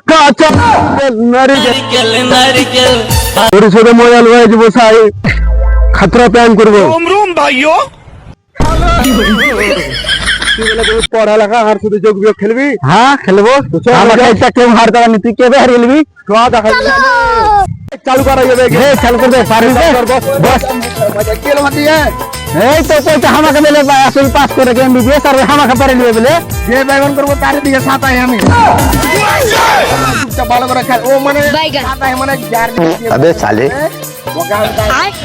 কাঁচা নারিকেল নারিকেল ছোট মোবাইল হয়ে যাবো সাই খাতরা প্যান করবো পড়ালেখা আর শুধু যোগ বিয়োগ খেলবি? হ্যাঁ খেলবো। আমাকে একটা কেউ হার দেওয়া নি, তুই কেবে হার গেলবি? চালু করা যাবে, চালু করবে পারবি? এই তো কইটা আমাকে দিলে আসল পাস করে এমবিবিএস আর আমাকে পারে নিবে বলে যে বেগুন করবো তার দিকে সাতাই আমি ভালো করে খেল। ও মানে সাতাই মানে আবে সালে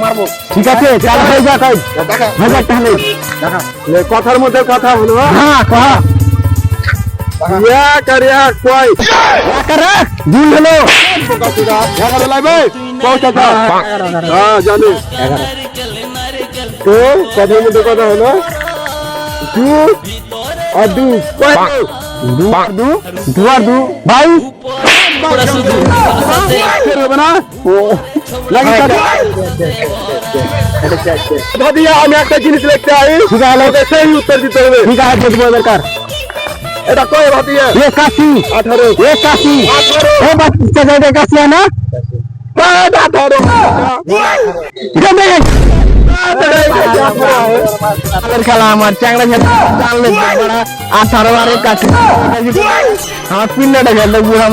মারবো। ঠিক আছে চাল হয়ে যা কই দেখা তাহলে দেখা কথার মধ্যে কথা হলো। হ্যাঁ কহ ইয়া করিয়া কই ইয়া করে ভুল হলো পোকাচুরা 11 লাইবে পৌঁছা যা। হ্যাঁ জানি 11 তো কথার মধ্যে কথা হলো দু আর দু দু দু দু আর দু ভাই হবে না ও লাগি দাদিয়া আমি একটা জিনিস লিখতে আই ঠিক আছে সেই উত্তর দিতে হবে। ঠিক আছে দেখবো দরকার এটা কয় ভাতিয়া 81 18 81 18 এ বাচ্চা যাবে কাছে না বাদ 18 খেলা আমার চ্যাংড়া খেলা 18 আর কাছে আমার পিন্নাটা খেলতে বুড়া